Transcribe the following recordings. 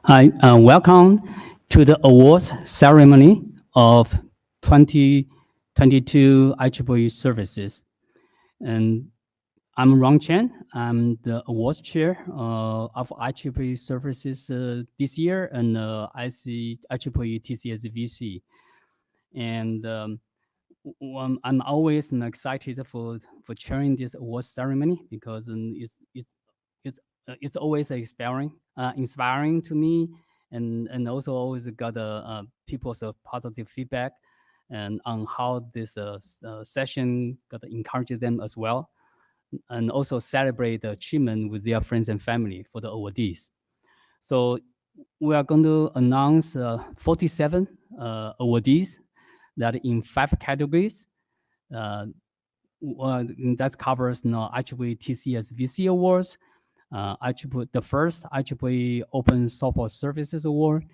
Hi, welcome to the awards ceremony of 2022 IEEE services. And I'm Rong Chen. I'm the awards chair of IEEE services this year and IEEE TCSVC. And I'm always excited for chairing this awards ceremony because it's always inspiring to me, and also always got people's positive feedback and on how this session got to encourage them as well, and also celebrate the achievement with their friends and family for the awardees. So we are going to announce 47 awardees that in 5 categories. That covers IEEE TCSVC awards, the first IEEE Open Software Services Award,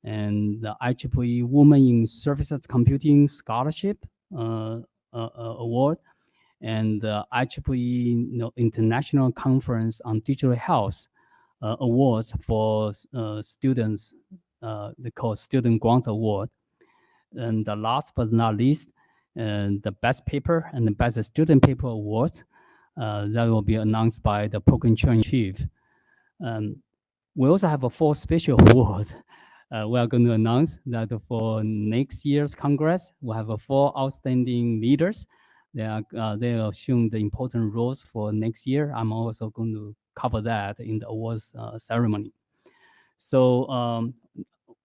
and the IEEE Women in Services Computing Scholarship Award, and the IEEE International Conference on Digital Health Awards for students, they call Student Grants Award. And the last but not least, the Best Paper and the Best Student Paper Awards that will be announced by the program chief. We also have 4 special awards. We are going to announce that for next year's Congress, we'll have 4 outstanding leaders. They assume the important roles for next year. I'm also going to cover that in the awards ceremony. So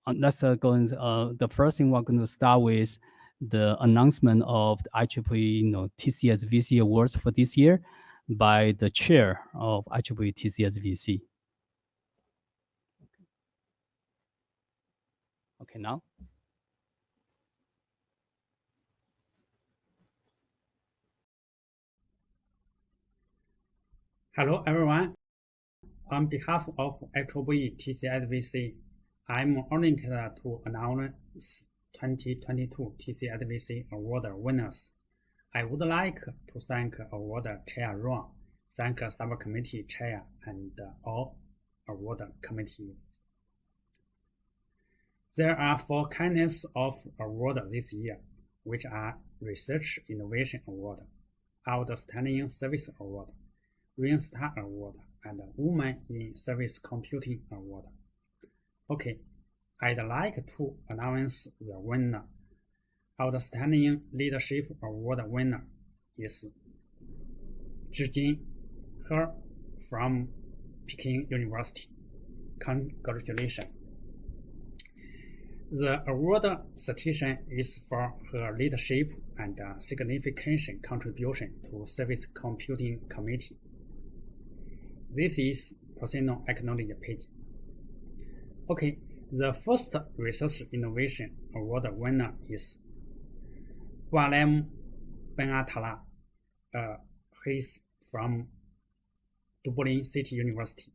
let's go into the first thing we're going to start with the announcement of the IEEE TCSVC awards for this year by the chair of IEEE TCSVC. Okay, now. Hello, everyone. On behalf of IEEE TCSVC, I'm honored to announce 2022 TCSVC award winners. I would like to thank award chair Rong, thank subcommittee chair, and all award committees. There are 4 kinds of awards this year, which are Research Innovation Award, Outstanding Service Award, Green Star Award, and Women in Service Computing Award. Okay, I'd like to announce the winner. Outstanding Leadership Award winner is Zhijin He from Peking University. Congratulations. The award citation is for her leadership and significant contribution to Service Computing Committee. This is personal acknowledgement page. Okay, the first Research Innovation Award winner is Marian-Bernice Haligah. He is from Dublin City University.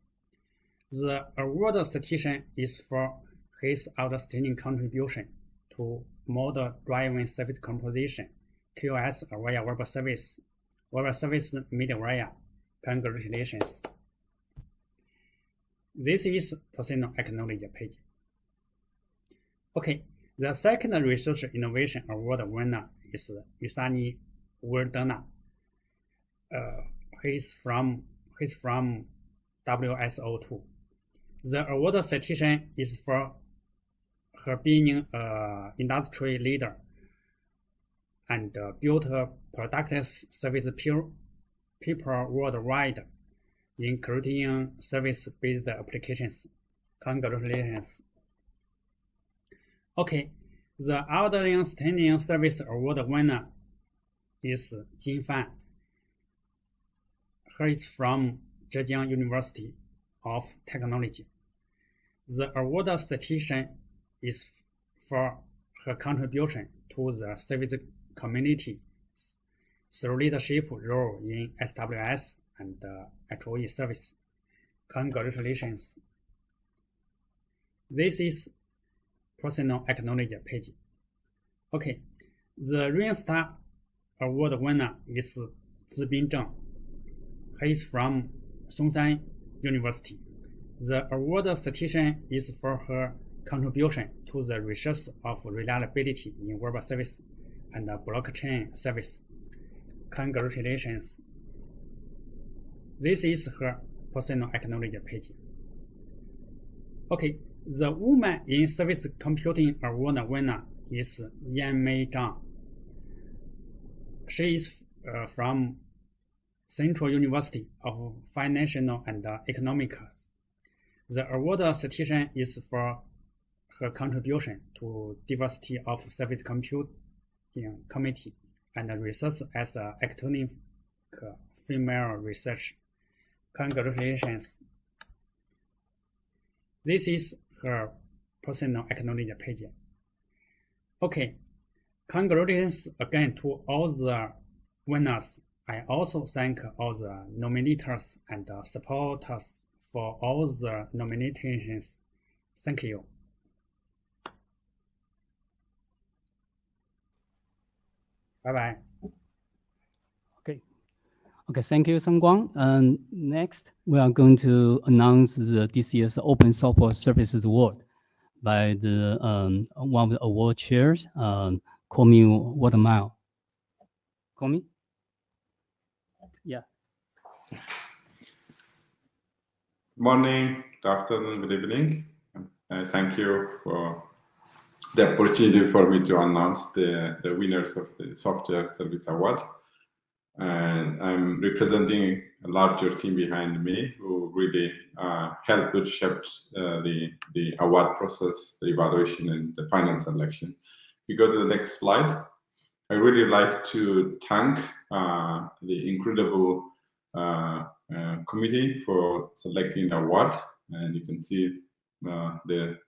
The award citation is for his outstanding contribution to model-driven service composition, QoS via web service middleware. Congratulations. This is personal acknowledgement page. Okay, the second Research Innovation Award winner is Usani Verdana. He's from WSO2. The award citation is for her being an industry leader and built product service people worldwide, including service-based applications. Congratulations. Okay, the Outstanding Service Award winner is Jin Fan. He is from Zhejiang University of Technology. The award citation is for her contribution to the service community through leadership role in SWS and HOE service. Congratulations. This is personal acknowledgement page. Okay, the Green Star Award winner is Zibin Zheng. He is from Songshan University. The award citation is for her contribution to the research of reliability in web service and blockchain service. Congratulations. This is her personal acknowledgement page. Okay, the Woman in Service Computing Award winner is Yan-Mei Zhang. She is from Central University of Financial and Economics. The award citation is for her contribution to diversity of service computing committee and research as an academic female research. Congratulations. This is her personal acknowledgement page. Okay, congratulations again to all the winners. I also thank all the nominators and supporters for all the nominations. Thank you. Bye-bye. Okay, thank you, Sangguang. And next, we are going to announce the DCS Open Software Services Award by the one of the award chairs, Komi Watermile. Komi? Yeah. Morning, good afternoon, good evening. Thank you for the opportunity for me to announce the winners of the Software Service Award. And I'm representing a larger team behind me who really helped to shape the award process, the evaluation, and the final selection. If you go to the next slide, I really like to thank the incredible committee for selecting the award, and you can see the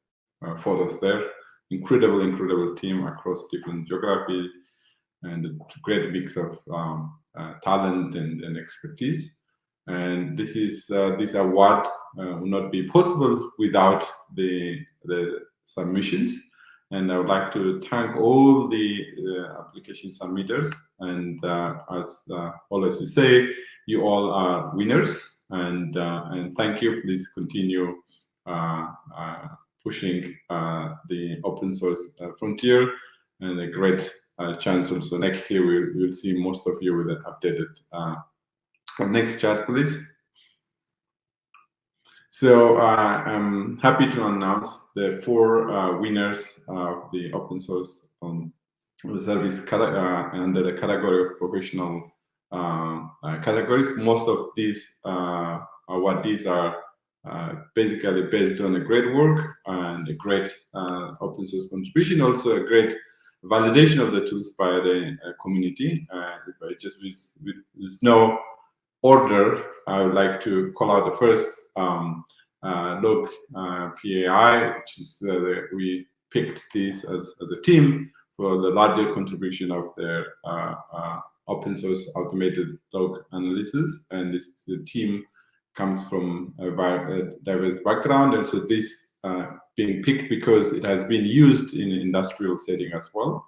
photos there. Incredible team across different geographies and a great mix of talent and expertise. And this award will not be possible without the submissions. And I would like to thank all the application submitters. And as always we say, you all are winners. And thank you. Please continue pushing the open source frontier, and a great chance also next year we'll see most of you with an updated. Next chart, please. So I'm happy to announce the 4 winners of the open source on the service under the category of professional categories. Most of these awardees are basically based on a great work and a great open source contribution, also a great validation of the tools by the community. If I just with no order, I would like to call out the first Log PAI, which is we picked this as a team for the larger contribution of their open source automated log analysis, and the team comes from a diverse background, and so this being picked because it has been used in an industrial setting as well.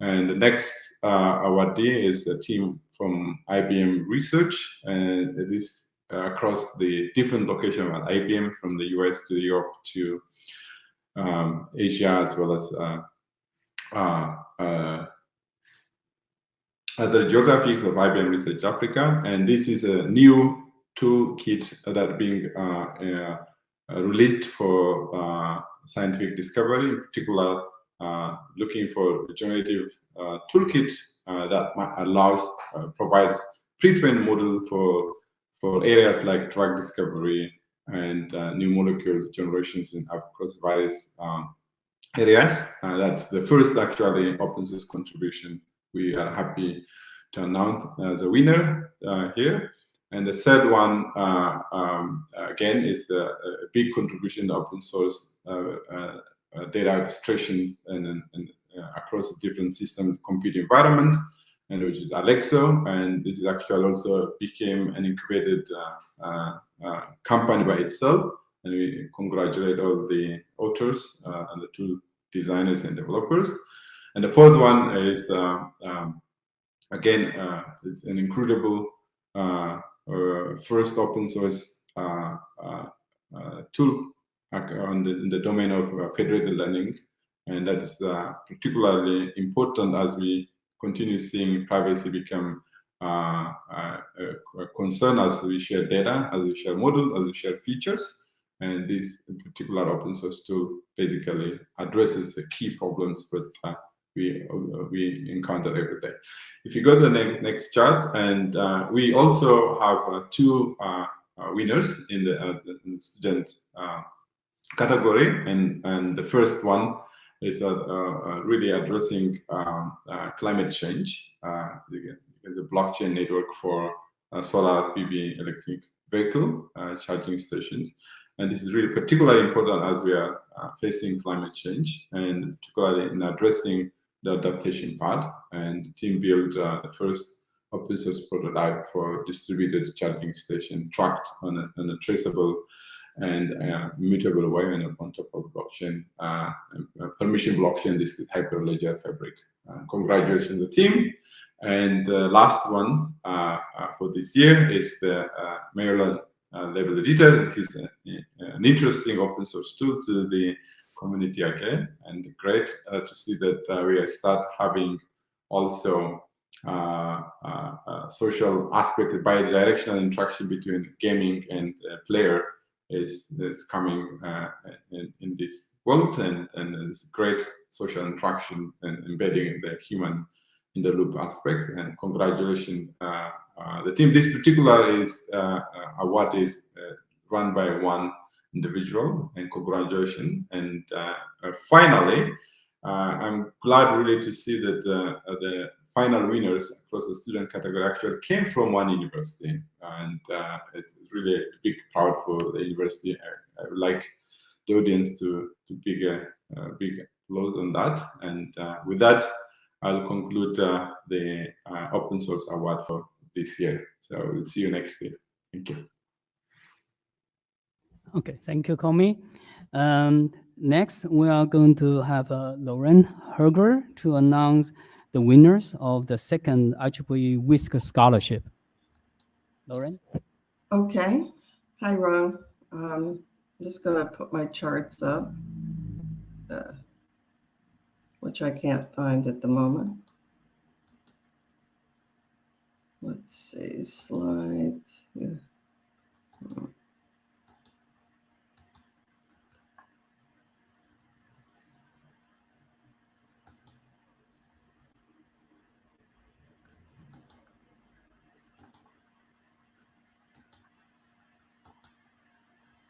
And the next awardee is a team from IBM Research, and this across the different locations at IBM, from the US to Europe to Asia, as well as other geographies of IBM Research Africa. And this is a new toolkit that being released for scientific discovery, in particular looking for a generative toolkit that provides pre-trained model for areas like drug discovery and new molecule generations across various areas. That's the first actually open source contribution we are happy to announce as a winner here. And the third one, again, is a big contribution to open source data orchestration and across different systems compute environment, and which is Alexo. And this is actually also became an incubated company by itself. And we congratulate all the authors and the 2 designers and developers. And the fourth one is, again, is an incredible first open source tool in the domain of federated learning, and that is particularly important as we continue seeing privacy become a concern as we share data, as we share models, as we share features. And this particular open source tool basically addresses the key problems that we encounter every day. If you go to the next chart, and we also have two winners in the student category, and the first one is really addressing climate change. There's a blockchain network for solar PV electric vehicle charging stations. And this is really particularly important as we are facing climate change, and particularly in addressing the adaptation part. And the team built the first open source prototype for distributed charging station tracked on a traceable and mutable way and on top of blockchain, permission blockchain, this is Hyperledger Fabric. Congratulations to the team. And the last one for this year is the Maryland level editor. It is an interesting open source tool to the community again, and great to see that we start having also social aspect, bi-directional interaction between gaming and player is coming in this world, and it's great social interaction and embedding the human in the loop aspect. And congratulations the team. This particular is award is run by one individual, and congratulations. And finally, I'm glad really to see that the final winners across the student category actually came from one university, and it's really a big proud for the university. I would like the audience to big applause on that. And with that, I'll conclude the open source award for this year. So we'll see you next year. Thank you. Okay, thank you, Komi. Next, we are going to have Lauren Herger to announce the winners of the second IEEE WISC scholarship. Lauren? Okay. Hi, Rong. I'm just going to put my charts up, which I can't find at the moment. Let's see, slides. Yeah.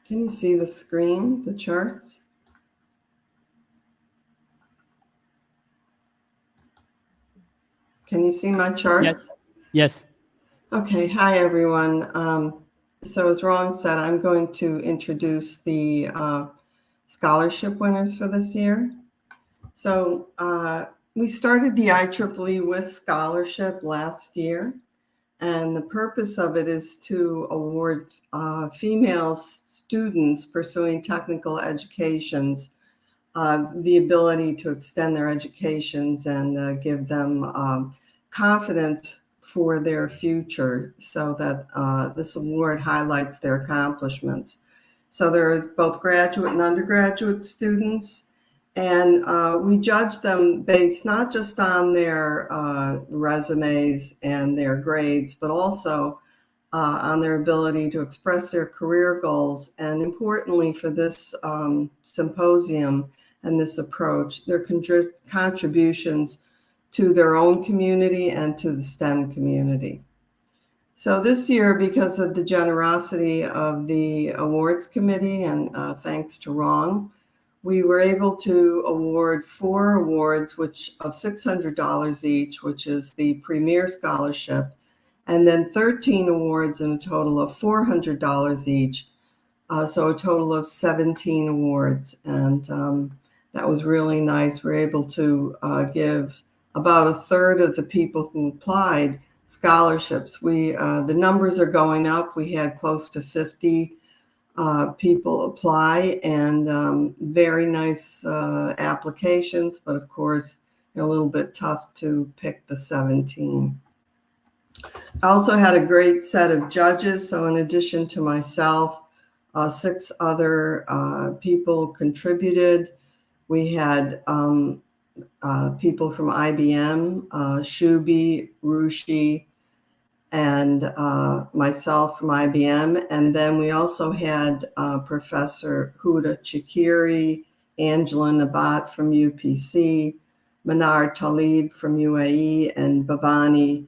Can you see the screen, the charts? Can you see my charts? Yes. Yes. Okay. Hi, everyone. So as Rong said, I'm going to introduce the scholarship winners for this year. So we started the IEEE WISC scholarship last year, and the purpose of it is to award female students pursuing technical educations the ability to extend their educations and give them confidence for their future, so that this award highlights their accomplishments. So there are both graduate and undergraduate students, and we judge them based not just on their resumes and their grades, but also on their ability to express their career goals, and importantly for this symposium and this approach, their contributions to their own community and to the STEM community. So this year, because of the generosity of the awards committee and thanks to Rong, we were able to award 4 awards, which of $600 each, which is the Premier Scholarship, and then 13 awards in a total of $400 each. So a total of 17 awards. And that was really nice. We were able to give about a third of the people who applied scholarships. The numbers are going up. We had close to 50 people apply, and very nice applications, but of course a little bit tough to pick the 17. I also had a great set of judges. So in addition to myself, 6 other people contributed. We had people from IBM, Shubi, Rushi, and myself from IBM. And then we also had Professor Huda Chakiri, Angela Nabat from UPC, Manar Talib from UAE, and Bhavani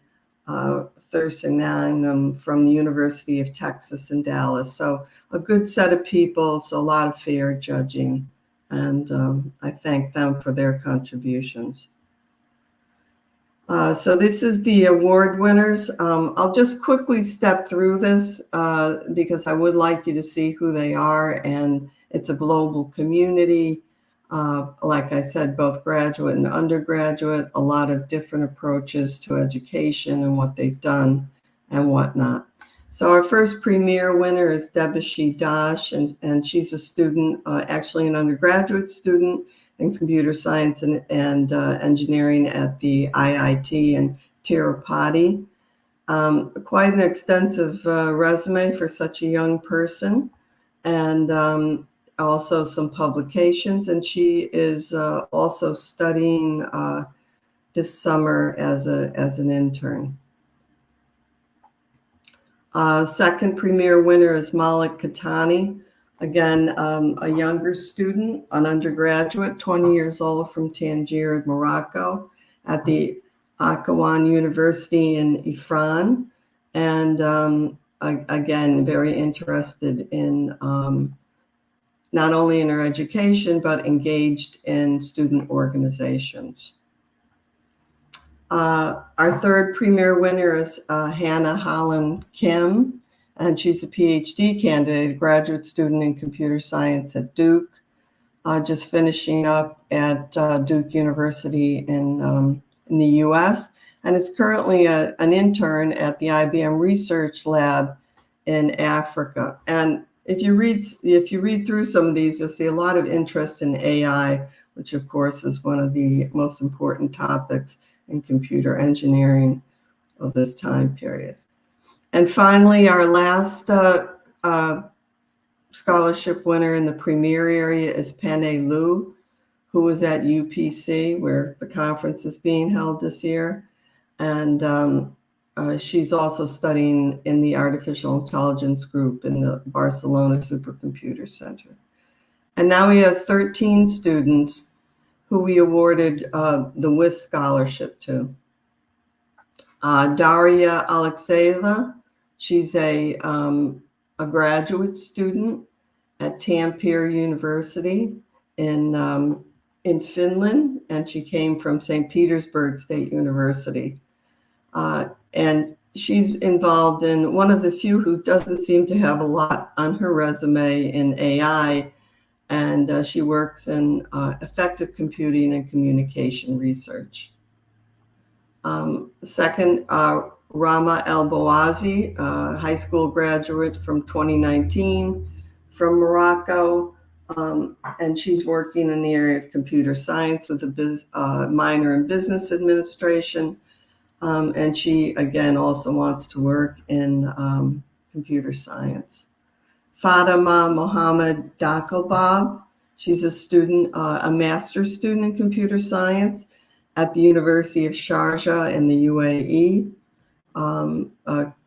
Thursinanam from the University of Texas in Dallas. So a good set of people, so a lot of fair judging. And I thank them for their contributions. So this is the award winners. I'll just quickly step through this because I would like you to see who they are, and it's a global community. Like I said, both graduate and undergraduate, a lot of different approaches to education and what they've done and whatnot. So our first premier winner is Debashi Dash, and she's a student, actually an undergraduate student in computer science and engineering at the IIT in Tirupati. Quite an extensive resume for such a young person, and also some publications. And she is also studying this summer as an intern. Second premier winner is Malak Kettani. Again, a younger student, an undergraduate, 20 years old, from Tangier, Morocco, at the Akawan University in Ifran. And again, very interested in not only in her education, but engaged in student organizations. Our third premier winner is Hannah Halin Kim, and she's a PhD candidate, a graduate student in computer science at Duke, just finishing up at Duke University in the US, and is currently an intern at the IBM Research Lab in Africa. And if you read through some of these, you'll see a lot of interest in AI, which of course is one of the most important topics in computer engineering of this time period. And finally, our last scholarship winner in the premier area is Penne Liu, who was at UPC, where the conference is being held this year. And she's also studying in the artificial intelligence group in the Barcelona Supercomputer Center. And now we have 13 students who we awarded the WISC scholarship to. Daria Alekseeva, she's a graduate student at Tampere University in Finland, and she came from St. Petersburg State University. And she's involved in one of the few who doesn't seem to have a lot on her resume in AI, and she works in effective computing and communication research. Second, Rama El-Boazi, high school graduate from 2019 from Morocco, and she's working in the area of computer science with a minor in business administration. And she, again, also wants to work in computer science. Fatima Mohammed Dakalbab, she's a student, a master's student in computer science at the University of Sharjah in the UAE.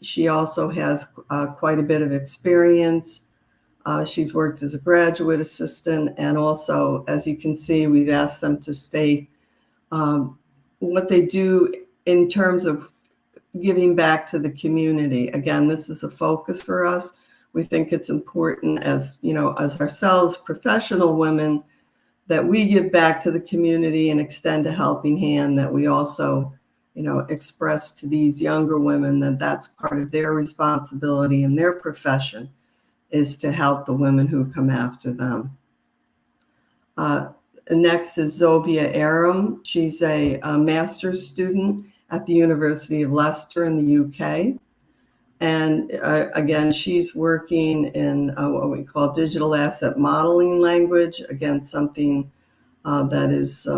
She also has quite a bit of experience. She's worked as a graduate assistant, and also, as you can see, we've asked them to state what they do in terms of giving back to the community. Again, this is a focus for us. We think it's important, as as ourselves, professional women, that we give back to the community and extend a helping hand, that we also, express to these younger women that that's part of their responsibility and their profession is to help the women who come after them. Next is Zobia Erum. She's a master's student at the University of Leicester in the UK. And again, she's working in what we call digital asset modeling language, again, something that is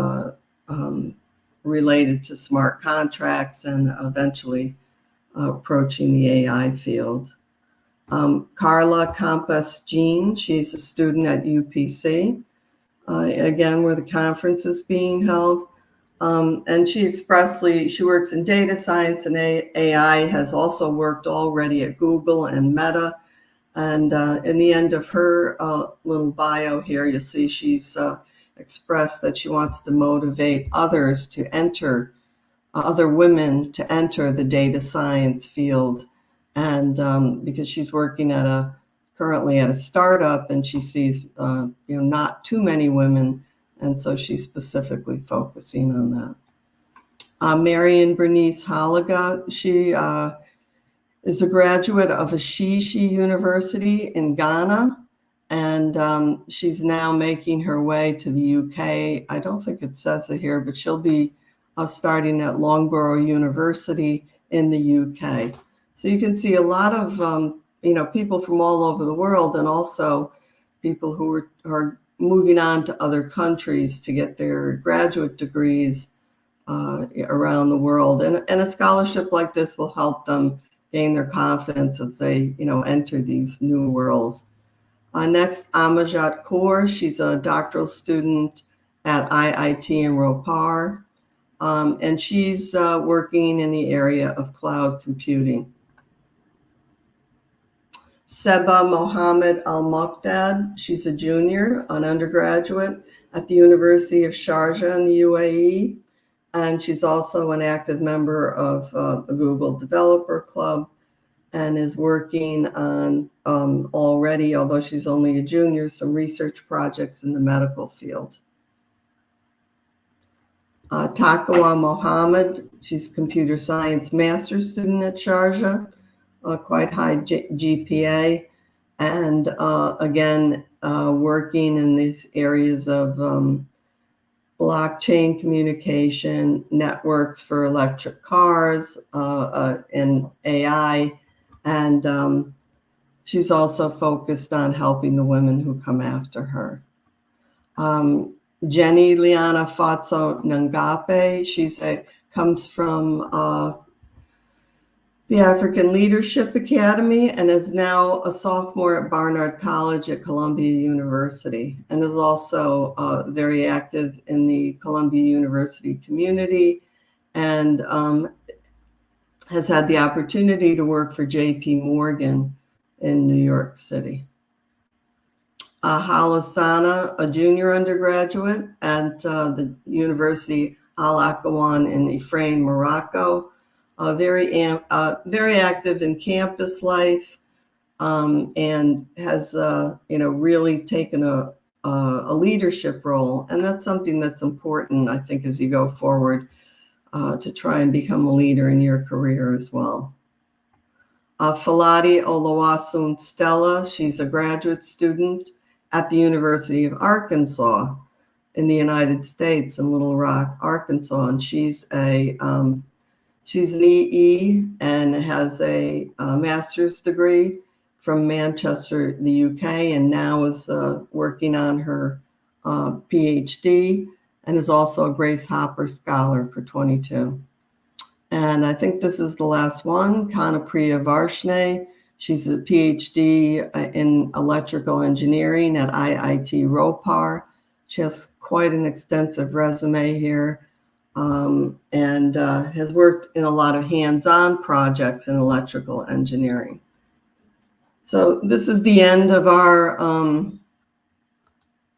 related to smart contracts and eventually approaching the AI field. Carla Campas Jean, she's a student at UPC, again, where the conference is being held. And she works in data science and AI, has also worked already at Google and Meta. And in the end of her little bio here, you'll see she's expressed that she wants to motivate others to enter, other women to enter the data science field. And because she's working currently at a startup, and she sees not too many women, and so she's specifically focusing on that. Marian-Bernice Haligah, she is a graduate of Ashishi University in Ghana, and she's now making her way to the UK. I don't think it says it here, but she'll be starting at Loughborough University in the UK. So you can see a lot of people from all over the world, and also people who are moving on to other countries to get their graduate degrees around the world. And a scholarship like this will help them gain their confidence as they enter these new worlds. Next, Amajad Kaur, she's a doctoral student at IIT in Ropar, and she's working in the area of cloud computing. Seba Mohammed Al-Mokdad, she's a junior, an undergraduate at the University of Sharjah in the UAE, and she's also an active member of the Google Developer Club, and is working on already, although she's only a junior, some research projects in the medical field. Takua Mokhamad, she's a computer science master's student at Sharjah, quite high GPA, and again, working in these areas of blockchain communication, networks for electric cars, and AI. And she's also focused on helping the women who come after her. Jenny Liana Fatso Nangape, comes from the African Leadership Academy, and is now a sophomore at Barnard College at Columbia University, and is also very active in the Columbia University community, and has had the opportunity to work for JP Morgan in New York City. Halasana, a junior undergraduate at the University Al Akwan in Ifrane, Morocco, very active in campus life, and has really taken a leadership role, and that's something that's important, I think, as you go forward to try and become a leader in your career as well. Faladi Oluwasun Stella, she's a graduate student at the University of Arkansas in the United States in Little Rock, Arkansas, and she's an EE and has a master's degree from Manchester, the UK, and now is working on her PhD, and is also a Grace Hopper Scholar for 22. And I think this is the last one, Kanupriya Varshney. She's a PhD in electrical engineering at IIT Ropar. She has quite an extensive resume here, and has worked in a lot of hands-on projects in electrical engineering. So this is the end of our,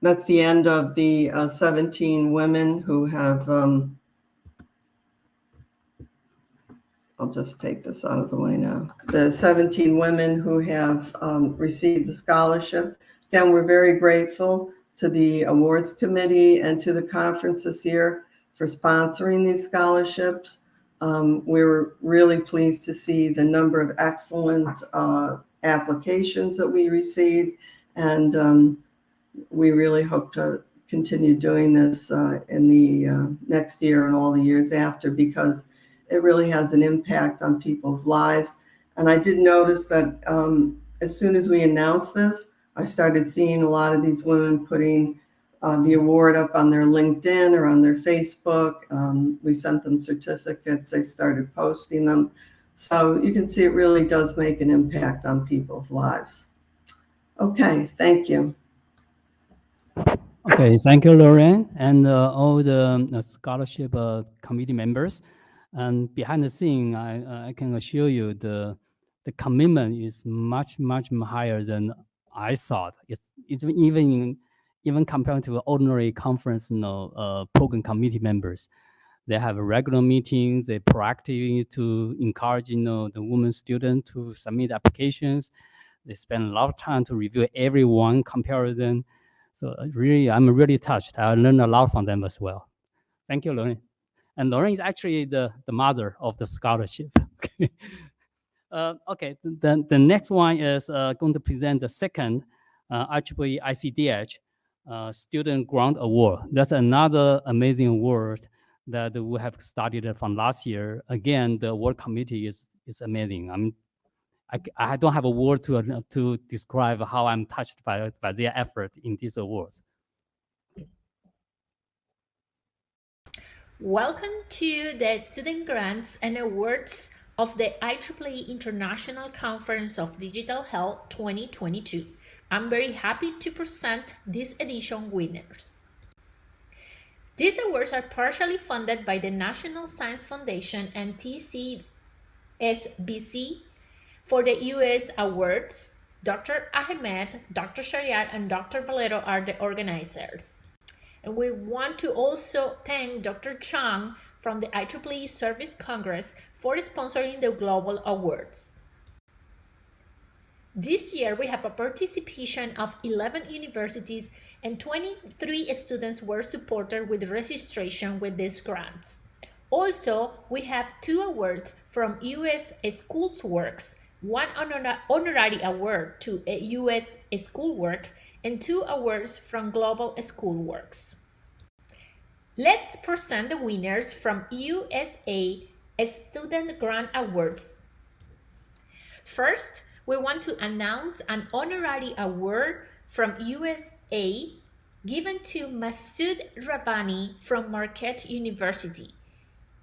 that's the end of the 17 women who have, I'll just take this out of the way now. The 17 women who have received the scholarship. Again, we're very grateful to the awards committee and to the conference this year for sponsoring these scholarships. We were really pleased to see the number of excellent applications that we received, and we really hope to continue doing this in the next year and all the years after, because it really has an impact on people's lives. And I did notice that as soon as we announced this, I started seeing a lot of these women putting the award up on their LinkedIn or on their Facebook. We sent them certificates. They started posting them. So you can see it really does make an impact on people's lives. Okay, thank you. Okay, thank you, Lauren, and all the scholarship committee members. And behind the scene, I can assure you the commitment is much higher than I thought. It's even compared to ordinary conference, program committee members. They have regular meetings. They proactively to encourage, the women students to submit applications. They spend a lot of time to review everyone, compare them. So really, I'm really touched. I learned a lot from them as well. Thank you, Lauren. And Lauren is actually the mother of the scholarship. Okay, then the next one is going to present the second IEEE ICDH Student Grant Award. That's another amazing award that we have started from last year. Again, the award committee is amazing. I don't have a word to describe how I'm touched by their effort in these awards. Welcome to the Student Grants and Awards of the IEEE International Conference of Digital Health 2022. I'm very happy to present this edition winners. These awards are partially funded by the National Science Foundation and TCSVC. For the US awards, Dr. Ahmed, Dr. Shariat, and Dr. Valero are the organizers. And we want to also thank Dr. Chang from the IEEE Service Congress for sponsoring the global awards. This year, we have a participation of 11 universities and 23 students were supported with registration with these grants. Also, we have 2 awards from US Schoolworks, 1 honorary award to a US Schoolwork, and 2 awards from Global Schoolworks. Let's present the winners from USA Student Grant Awards. First, we want to announce an honorary award from USA given to Masood Rabbani from Marquette University.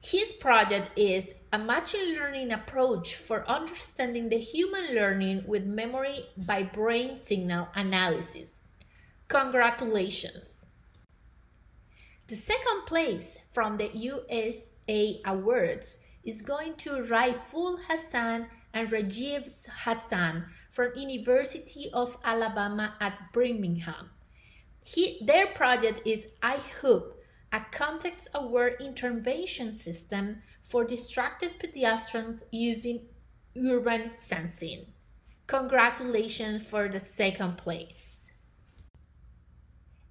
His project is a machine learning approach for understanding the human learning with memory by brain signal analysis. Congratulations! The second place from the USA Awards is going to Raiful Hassan and Rajiv Hassan from University of Alabama at Birmingham. Their project is iHoop, a context-aware intervention system for distracted pedestrians using urban sensing. Congratulations for the second place.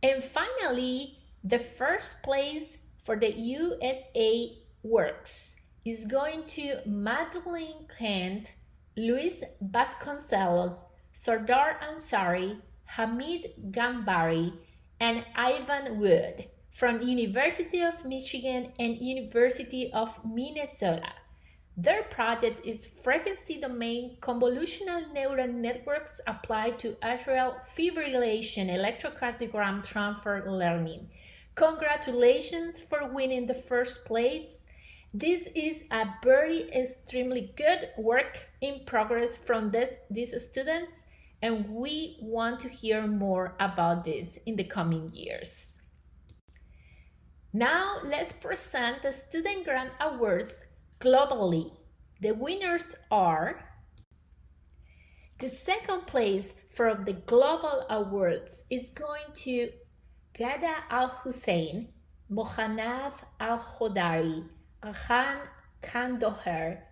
And finally, the first place for the USA Works is going to Madeleine Kent, Luis Vasconcelos, Sardar Ansari, Hamid Gambari, and Ivan Wood from University of Michigan and University of Minnesota. Their project is frequency domain convolutional neural networks applied to atrial fibrillation electrocardiogram transfer learning. Congratulations for winning the first place. This is a very extremely good work in progress from these students, and we want to hear more about this in the coming years. Now let's present the Student Grant Awards globally. The winners are the second place for the global awards is going to Ghada Al-Hussein, Mohammad Al-Khodari, Khan Kandoher,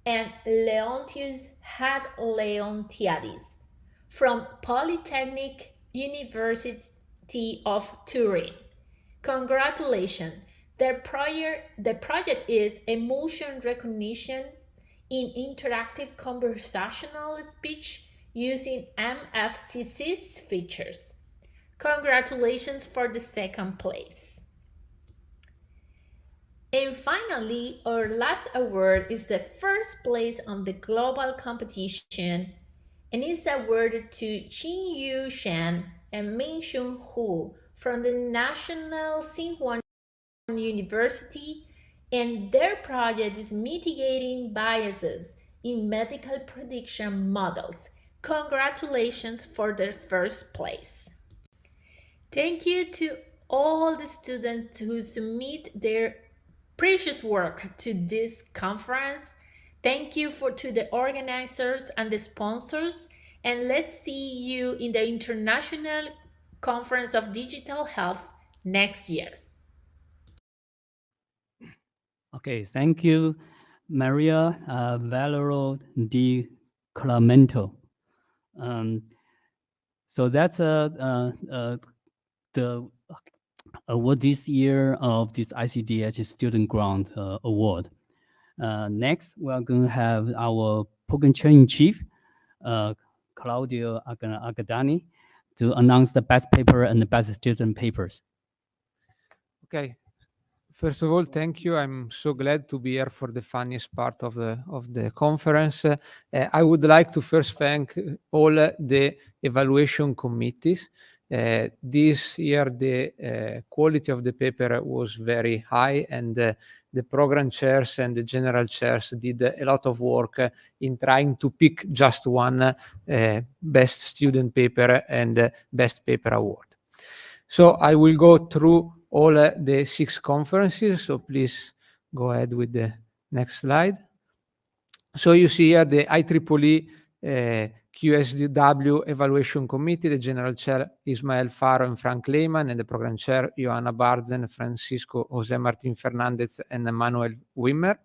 and Leontius Had Leontiadis from Polytechnic University of Turin. Congratulations! The project is emotion recognition in interactive conversational speech using MFCC's features. Congratulations for the second place. And finally, our last award is the first place on the global competition, and it's awarded to Qinyu Shan and Mingxun Hu from the National Tsinghua University, and their project is mitigating biases in medical prediction models. Congratulations for their first place. Thank you to all the students who submit their precious work to this conference. Thank you to the organizers and the sponsors, and let's see you in the International Conference of Digital Health next year. Okay, thank you, Maria Valero Di Clemento. So that's the award this year of this ICDH Student Grant Award. Next, we are going to have our program chair-in-chief, Claudio Agadani, to announce the best paper and the best student papers. Okay. First of all, thank you. I'm so glad to be here for the funniest part of the conference. I would like to first thank all the evaluation committees. This year, the quality of the paper was very high, and the program chairs and the general chairs did a lot of work in trying to pick just one best student paper and best paper award. So I will go through all the 6 conferences, so please go ahead with the next slide. So you see here the IEEE QSDW Evaluation Committee, the General Chair Ismael Faro and Frank Lehmann, and the Program Chair Johanna Barzen, Francisco Jose Martin Fernandez, and Emmanuel Wimmer.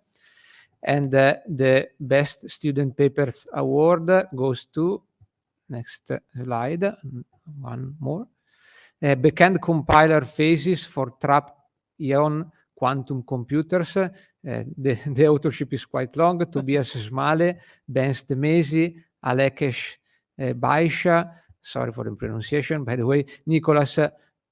And the Best Student Papers Award goes to, next slide, one more. Backend compiler phases for Trap-ion quantum computers. The authorship is quite long. Tobias Smale, Ben Stemesi, Alekesh Baisha, sorry for the pronunciation, by the way, Nicolas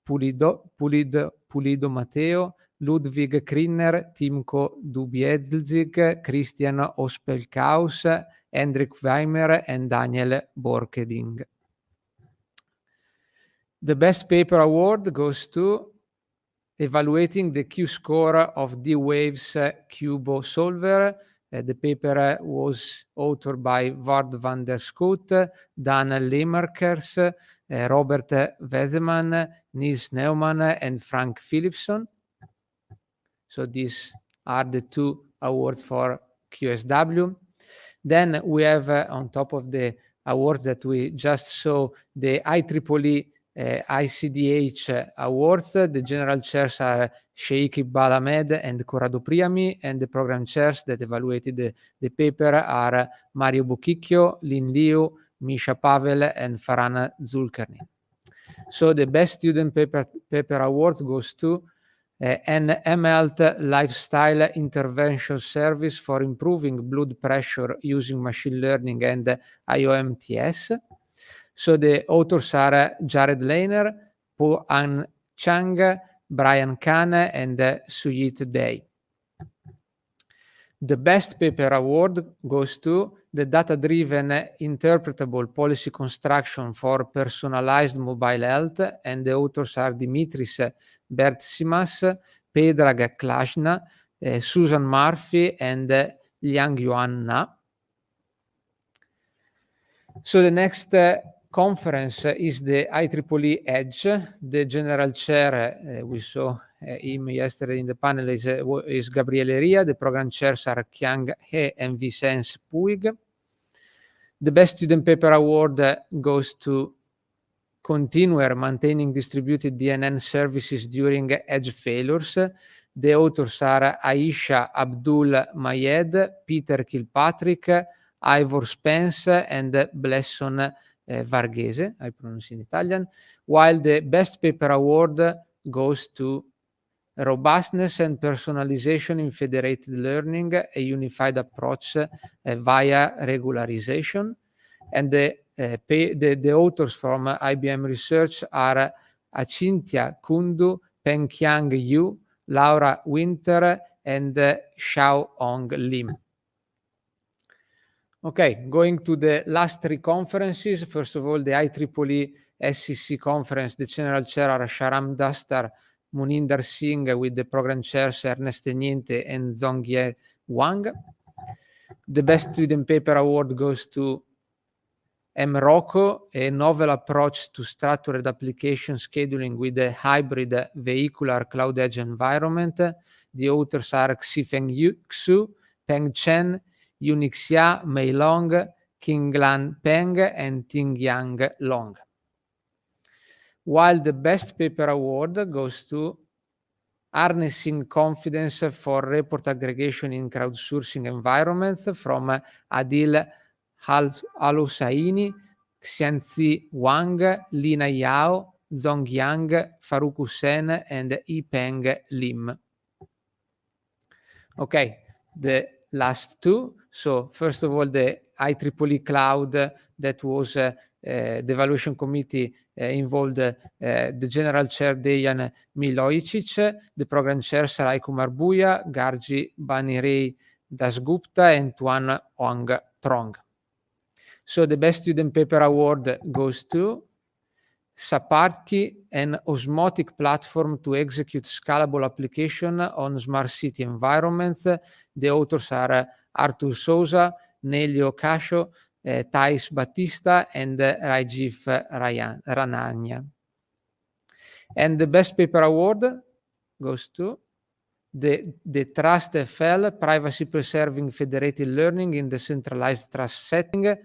Pulido Matteo, Ludwig Krinner, Timko Dubielzig, Christian Ospelkaus, Hendrik Weimer, and Daniel Borkeding. The Best Paper Award goes to evaluating the Q-score of D-Waves Cubo Solver. The paper was authored by Ward van der Schoot, Dan Lemarkers, Robert Wezeman, Nils Neumann, and Frank Philipson. So these are the 2 awards for QSW. Then we have, on top of the awards that we just saw, the IEEE ICDH awards. The general chairs are Sheikh Iqbal Ahmed and Corrado Priami, and the program chairs that evaluated the paper are Mario Buchicchio, Lin Liu, Misha Pavel, and Farhana Zulkarni. So the Best Student Paper Awards goes to an mHealth Lifestyle Intervention Service for improving blood pressure using machine learning and IOMTS. So the authors are Jared Lehner, Po-An Chang, Brian Khan, and Suyit Day. The Best Paper Award goes to the Data-Driven Interpretable Policy Construction for Personalized Mobile Health, and the authors are Dimitris Bertsimas, Predrag Klashna, Susan Murphy, and Liang Yuan Na. So the next conference is the IEEE Edge. The general chair, we saw him yesterday in the panel, is Gabriele Ria. The program chairs are Kiang He and Vicence Puig. The Best Student Paper Award goes to Continuer Maintaining Distributed DNN Services During Edge Failures. The authors are Aisha Abdul Mayed, Peter Kilpatrick, Ivor Spence, and Blesson Varghese, I pronounce in Italian, while the Best Paper Award goes to Robustness and Personalization in Federated Learning, a Unified Approach via Regularization. And the authors from IBM Research are Achintya Kundu, Pengqiang Yu, Laura Winter, and Xiaohong Lim. Okay, going to the last 3 conferences. First of all, the IEEE SCC conference. The general chair are Sharam Dastar, Muninder Singh, with the program chairs Ernest Niente and Zongye Wang. The Best Student Paper Award goes to MROCO, a novel approach to structured application scheduling with a hybrid vehicular cloud edge environment. The authors are Xifeng Xu, Peng Chen, Yunixia Mei Long, Qinglan Peng, and Tingyang Long. While the Best Paper Award goes to Harnessing Confidence for Report Aggregation in Crowdsourcing Environments from Adil Al-Hussaini, Xianzi Wang, Lina Yao, Zongyang, Farouk Hussain, and Yipeng Lim. Okay, the last two. So first of all, the IEEE Cloud that was the evaluation committee involved the general chair Dejan Milojicic, the program chairs Rai Kumar Buya, Gargi Banirei Dasgupta, and Tuan Hoang Trong. So the Best Student Paper Award goes to Saparki, an osmotic platform to execute scalable application on smart city environments. The authors are Artur Souza, Nelio Cascio, Thais Batista, and Rajiv Rananya. And the Best Paper Award goes to the Trust FL, Privacy Preserving Federated Learning in the Centralized Trust Setting,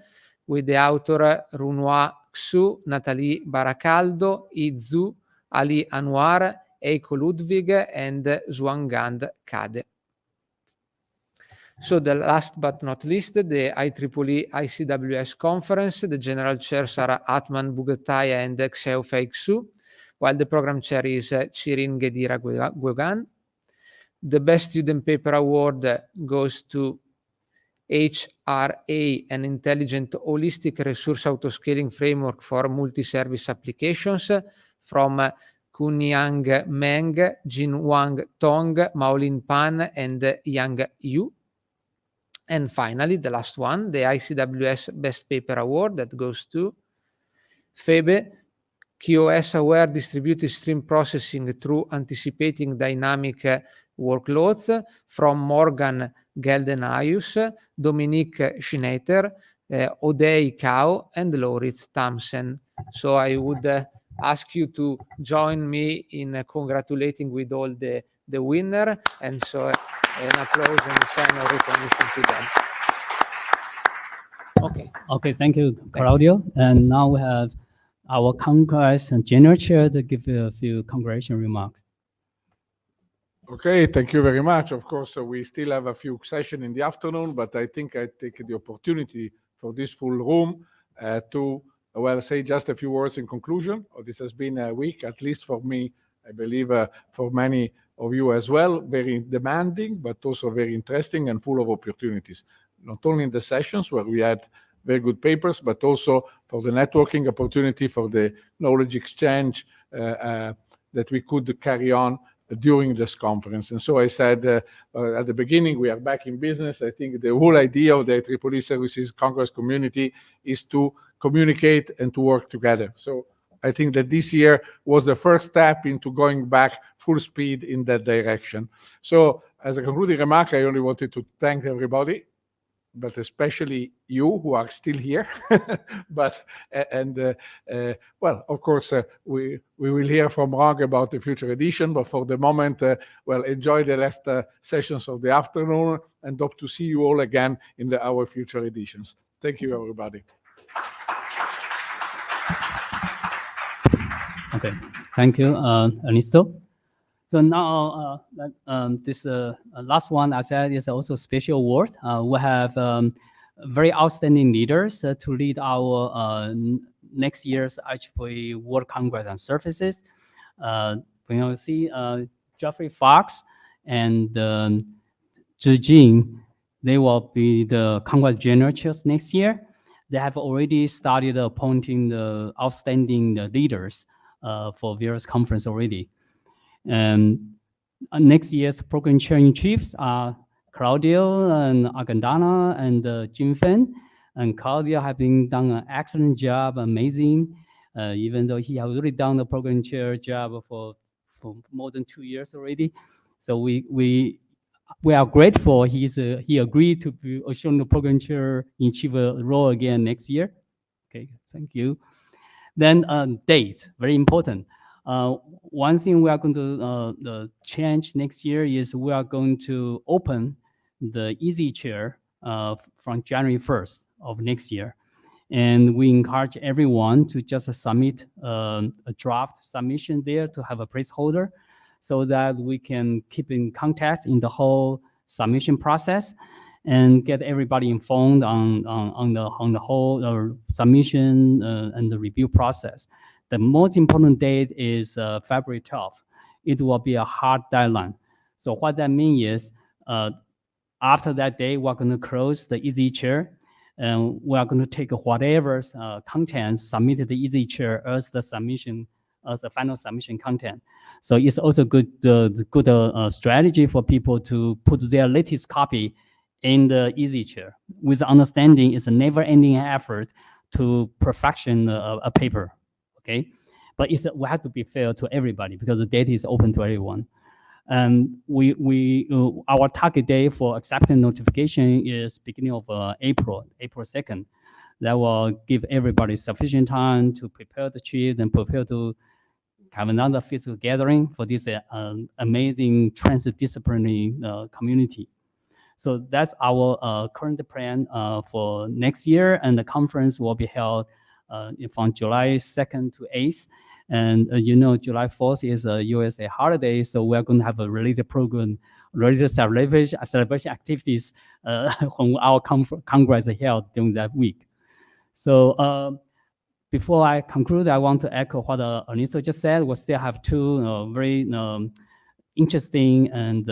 with the author Runwa Xu, Nathalie Baracaldo, Izu, Ali Anwar, Eiko Ludwig, and Zhuangand Kade. So the last but not least, the IEEE ICWS conference. The general chairs are Atman Bugataya and Xiaofei Xu, while the program chair is Chirin Gedira Guogan. The Best Student Paper Award goes to HRA, an intelligent holistic resource autoscaling framework for multi-service applications from Kunyang Meng, Jinwang Tong, Maolin Pan, and Yang Yu. And finally, the last one, the ICWS Best Paper Award that goes to Febe, QoS-aware distributed stream processing through anticipating dynamic workloads from Morgan Geldenhuis, Dominique Schneiter, Odei Kao, and Lauritz Thamsen. So I would ask you to join me in congratulating with all the winner, and so an applause and a sign of recognition to them. Okay. Okay, thank you, Claudio. And now we have our Congress and General Chair to give you a few congratulatory remarks. Okay, thank you very much. Of course, we still have a few sessions in the afternoon, but I think I take the opportunity for this full room to, well, say just a few words in conclusion. This has been a week, at least for me, I believe for many of you as well, very demanding, but also very interesting and full of opportunities. Not only in the sessions where we had very good papers, but also for the networking opportunity, for the knowledge exchange that we could carry on during this conference. And so I said at the beginning, we are back in business. I think the whole idea of the IEEE Services Congress community is to communicate and to work together. So I think that this year was the first step into going back full speed in that direction. So as a concluding remark, I only wanted to thank everybody, but especially you who are still here. But well, of course, we will hear from Rong about the future edition. But for the moment, well, enjoy the last sessions of the afternoon, and hope to see you all again in our future editions. Thank you, everybody. Okay, thank you, Ernesto. So now this last one I said is also a special award. We have very outstanding leaders to lead our next year's IEEE World Congress on Surfaces. You see Jeffrey Fox and Zhi Jing, they will be the Congress General Chairs next year. They have already started appointing the outstanding leaders for various conferences already. Next year's program chair-in-chiefs are Claudio and Agandana and Jim Fen. And Claudio has been done an excellent job, amazing, even though he has already done the program chair job for more than 2 years already. So we are grateful he agreed to be additional program chair in chief role again next year. Okay, thank you. Then dates, very important. One thing we are going to change next year is we are going to open the Easy Chair from January 1st of next year. And we encourage everyone to just submit a draft submission there to have a placeholder so that we can keep in contact in the whole submission process and get everybody informed on the whole submission and the review process. The most important date is February 12th. It will be a hard deadline. So what that means is after that day, we're going to close the Easy Chair, and we are going to take whatever content submitted the Easy Chair as the submission, as the final submission content. So it's also good strategy for people to put their latest copy in the Easy Chair with the understanding it's a never-ending effort to perfection a paper, okay? But we have to be fair to everybody because the data is open to everyone. And our target date for acceptance notification is beginning of April 2nd. That will give everybody sufficient time to prepare the chip and prepare to have another physical gathering for this amazing transdisciplinary community. So that's our current plan for next year, and the conference will be held from July 2nd to 8th. And you know, July 4th is a USA holiday, so we're going to have a related program, related celebration activities when our Congress is held during that week. So before I conclude, I want to echo what Anissa just said. We still have two very interesting and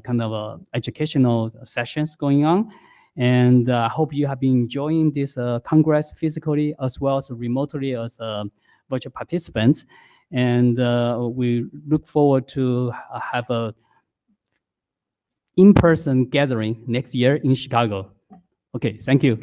kind of educational sessions going on. And I hope you have been enjoying this Congress physically as well as remotely as virtual participants. And we look forward to have a in-person gathering next year in Chicago. Okay, thank you.